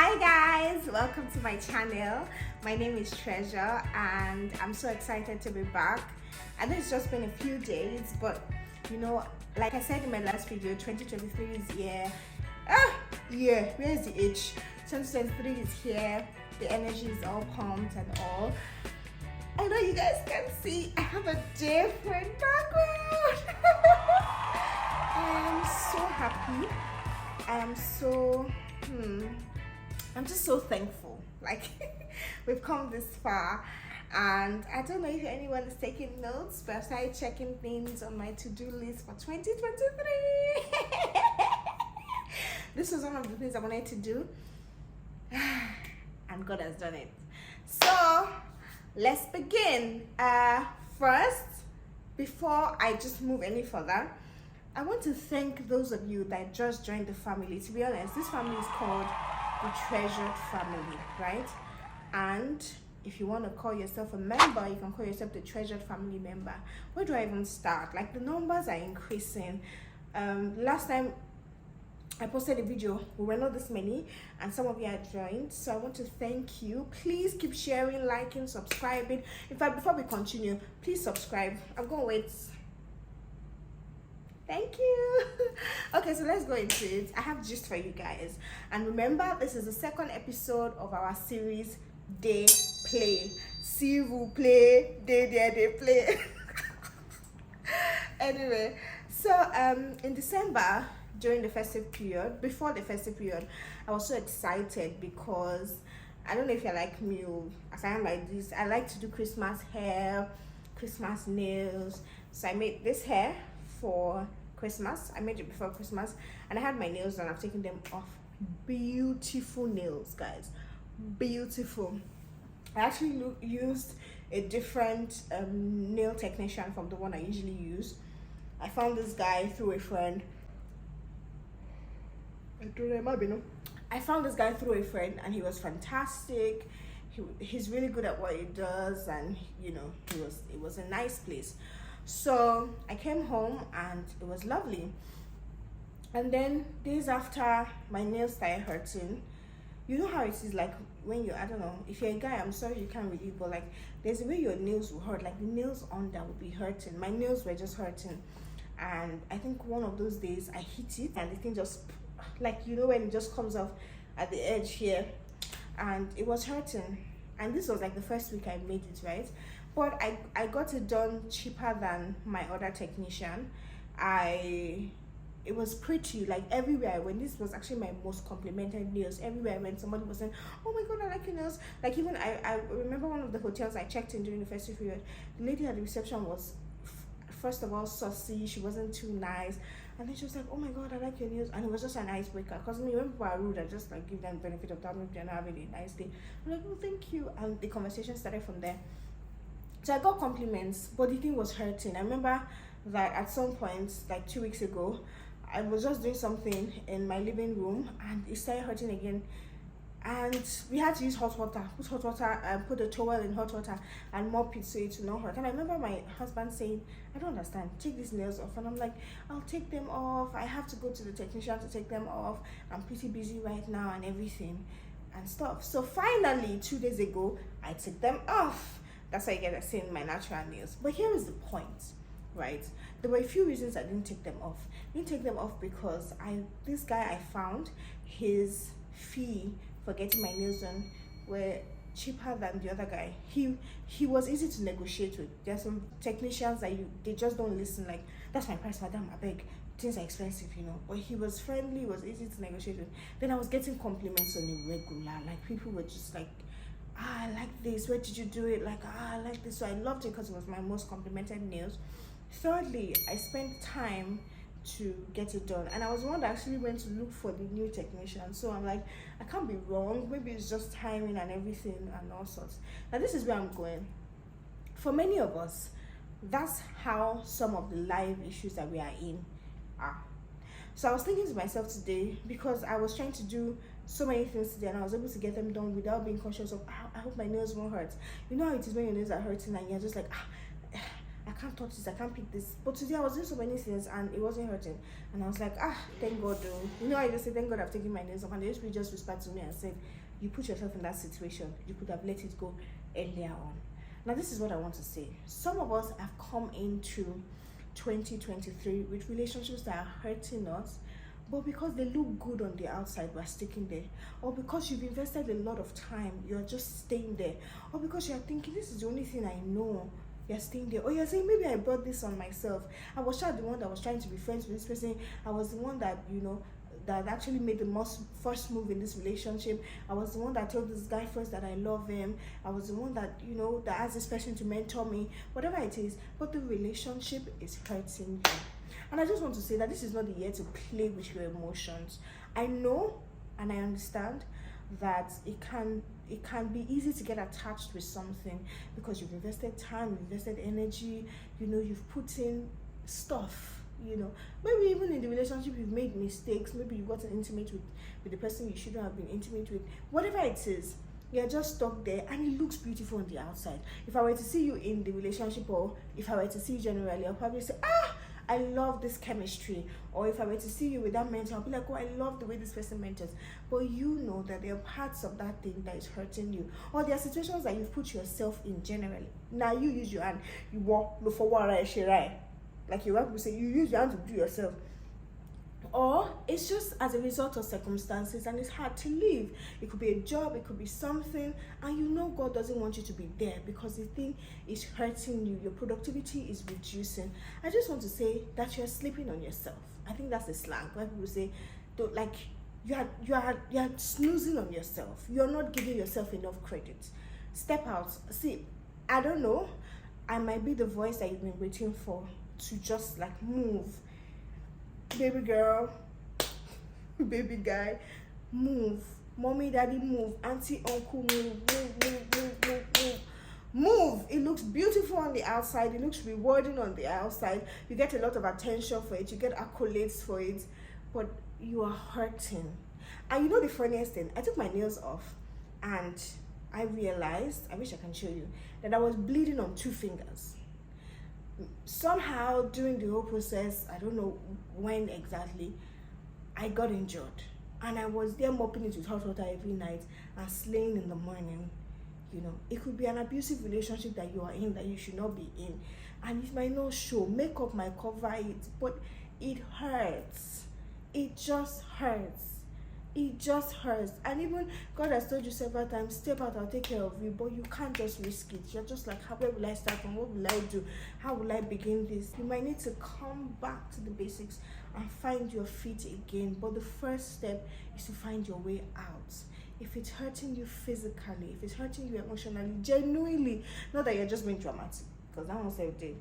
Hi guys, welcome to my channel. My name is Treasure and I'm so excited to be back. I know it's just been a few days, but you know, like I said in my last video, 2023 is here. Where's the H? 2023 is here. The energy is all pumped and all. I know you guys can see I have a different background. I am so happy. I'm just so thankful. Like we've come this far, and I don't know if anyone is taking notes, but I started checking things on my to-do list for 2023. This was one of the things I wanted to do, and God has done it. So let's begin. First, before I just move any further, I want to thank those of you that just joined the family. To be honest, this family is called the Treasured Family, right? And if you want to call yourself a member, you can call yourself the Treasured Family member. Where do I even start? Like, the numbers are increasing. Last time I posted a video, we were not this many, and some of you had joined. So I want to thank you. Please keep sharing, liking, subscribing. In fact, before we continue, please subscribe. I'm gonna wait. Thank you. Okay, so let's go into it. I have gist for you guys. And remember, this is the second episode of our series, They Play. S'il vous plaît, they play. Anyway, so in December, during the festive period, before the festive period, I was so excited because I don't know if you're like me, as I am like this, I like to do Christmas hair, Christmas nails. So I made this hair for Christmas. I made it before Christmas, and I had my nails done. I've taken them off. Beautiful nails, guys. Beautiful. I actually used a different nail technician from the one I usually use. I found this guy through a friend. I found this guy through a friend, and he was fantastic. He's really good at what he does, and you know, it was a nice place. So I came home and it was lovely. And then days after, my nails started hurting. You know how it is, like when I don't know, if you're a guy, I'm sorry you can't relate, but like there's a way your nails will hurt, like the nails on that will be hurting. My nails were just hurting, and I think one of those days I hit it and the thing just, like, you know, when it just comes off at the edge here, and it was hurting. And this was like the first week I made it, right? But I got it done cheaper than my other technician. It was pretty, like everywhere I went. This was actually my most complimented nails. Everywhere I went, somebody was saying, oh my god, I like your nails. Like, even I remember one of the hotels I checked in during the festive period, the lady at the reception was first of all saucy. She wasn't too nice, and then she was like, oh my god, I like your nails. And it was just an icebreaker, because when people are rude, I just like give them the benefit of doubt, maybe they're not having a nice day. I'm like, oh, thank you. And the conversation started from there. So I got compliments, but the thing was hurting. I remember that at some point, like 2 weeks ago, I was just doing something in my living room and it started hurting again. And we had to use hot water, put a towel in hot water and mop it so it will not hurt. And I remember my husband saying, I don't understand, take these nails off. And I'm like, I'll take them off. I have to go to the technician to take them off. I'm pretty busy right now and everything and stuff. So finally, 2 days ago, I took them off. That's how you get seeing my natural nails. But here is the point, right? There were a few reasons I didn't take them off. I didn't take them off because this guy I found, his fee for getting my nails done were cheaper than the other guy. He was easy to negotiate with. There are some technicians that they just don't listen. Like, that's my price, madam, I beg. Things are expensive, you know. But he was friendly, was easy to negotiate with. Then I was getting compliments on a regular. Like, people were just like, I like this, where did you do it? Like, I like this. So I loved it because it was my most complimented nails. Thirdly, I spent time to get it done, and I was the one that actually went to look for the new technician. So I'm like, I can't be wrong. Maybe it's just timing and everything and all sorts. Now this is where I'm going. For many of us, that's how some of the life issues that we are in are. So I was thinking to myself today, because I was trying to do so many things today and I was able to get them done without being conscious of, I hope my nails won't hurt. You know how it is when your nails are hurting and you're just like, I can't touch this, I can't pick this. But today I was doing so many things and it wasn't hurting. And I was like, thank God though. You know, I just say, thank God I've taken my nails off. And the Holy Spirit just whispered to me and said, you put yourself in that situation. You could have let it go earlier on. Now, this is what I want to say. Some of us have come into 2023 with relationships that are hurting us, but because they look good on the outside, we're sticking there. Or because you've invested a lot of time, you're just staying there. Or because you're thinking, this is the only thing I know, you're staying there. Or you're saying, maybe I brought this on myself. I was the one that was trying to be friends with this person. I was the one that, that actually made the first move in this relationship. I was the one that told this guy first that I love him. I was the one that, that asked this person to mentor me, whatever it is. But the relationship is hurting you. And I just want to say that this is not the year to play with your emotions. I know and I understand that it can be easy to get attached with something because you've invested time, you've invested energy, you've put in stuff, maybe even in the relationship you've made mistakes, maybe you've gotten intimate with the person you shouldn't have been intimate with, whatever it is. You're just stuck there and it looks beautiful on the outside. If I were to see you in the relationship, or if I were to see you generally, I'll probably say, I love this chemistry. Or if I were to see you with that mentor, I'll be like, I love the way this person mentors. But you know that there are parts of that thing that is hurting you. Or there are situations that you've put yourself in generally. Now you use your hand. You walk, look for what right. Like you want to say, you use your hand to do yourself. Or it's just as a result of circumstances and it's hard to leave. It could be a job, it could be something, and God doesn't want you to be there because the thing is hurting you. Your productivity is reducing. I just want to say that you're sleeping on yourself. I think that's the slang. When people say, you are snoozing on yourself. You're not giving yourself enough credit. Step out. See, I don't know. I might be the voice that you've been waiting for to just move. Baby girl, baby guy, move. Mommy, daddy, move. Auntie, uncle, move. It looks beautiful on the outside. It looks rewarding on the outside. You get a lot of attention for it. You get accolades for it. But you are hurting. And the funniest thing? I took my nails off and I realized, I wish I can show you, that I was bleeding on 2 fingers. Somehow during the whole process, I don't know when exactly, I got injured and I was there mopping it with hot water every night and slaying in the morning. It could be an abusive relationship that you are in that you should not be in, and it might not show. Makeup might cover it, but it hurts. It just hurts. And even God has told you several times, step out, I'll take care of you, but you can't just risk it. You're just like, where will I start from? What will I do? How will I begin this? You might need to come back to the basics and find your feet again, but the first step is to find your way out. If it's hurting you physically, if it's hurting you emotionally, genuinely, not that you're just being dramatic, because that one said did.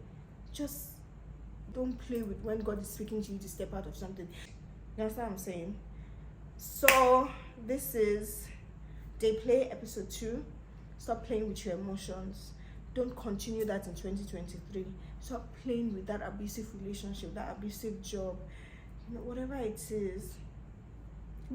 Just don't play with when God is speaking to you to step out of something. You understand what I'm saying? So this is Day Play episode 2. Stop playing with your emotions. Don't continue that in 2023. Stop playing with that abusive relationship, that abusive job, whatever it is.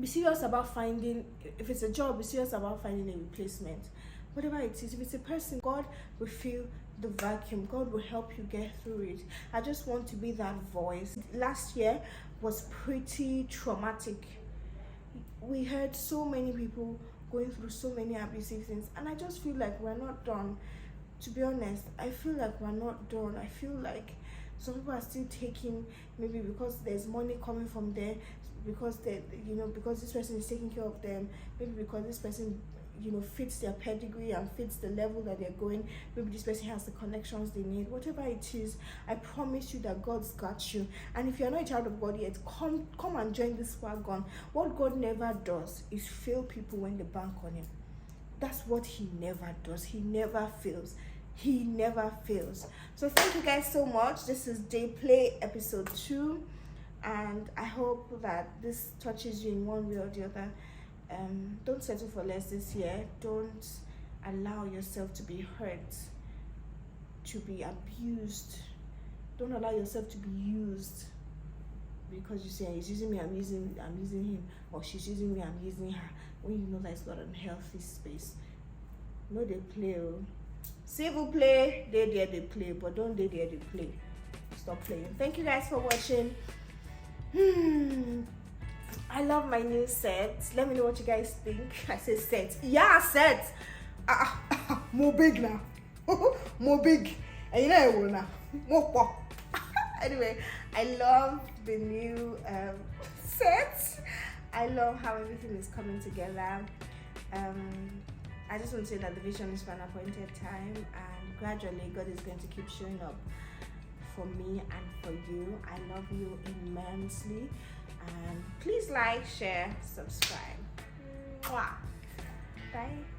Be serious about finding, if it's a job, be serious about finding a replacement. Whatever it is, if it's a person, God will fill the vacuum. God will help you get through it. I just want to be that voice. Last year was pretty traumatic. We heard so many people going through so many abusive things, and I just feel like we're not done. To be honest, I feel like we're not done. I feel like some people are still taking, maybe because there's money coming from there, because because this person is taking care of them, maybe because this person fits their pedigree and fits the level that they're going, maybe this person has the connections they need. Whatever it is, I promise you that God's got you. And if you're not a child of God yet, come and join this wagon. What God never does is fail people when they bank on him. That's what he never does. He never fails. So thank you guys so much. This is Day Play episode 2, and I hope that this touches you in one way or the other. Don't settle for less this year. Don't allow yourself to be hurt, to be abused. Don't allow yourself to be used because you say he's using me, I'm using him, or she's using me, I'm using her, when you know that it's not an healthy space. No, they play. S'il play, they play, but don't they play. Stop playing. Thank you guys for watching. I love my new set. Let me know what you guys think. I say set. Yeah, set. More big now. More big. And you know I will now. More pop. Anyway, I love the new set. I love how everything is coming together. I just want to say that the vision is for an appointed time, and gradually God is going to keep showing up for me and for you. I love you immensely, and please like, share, subscribe. Mwah. Bye.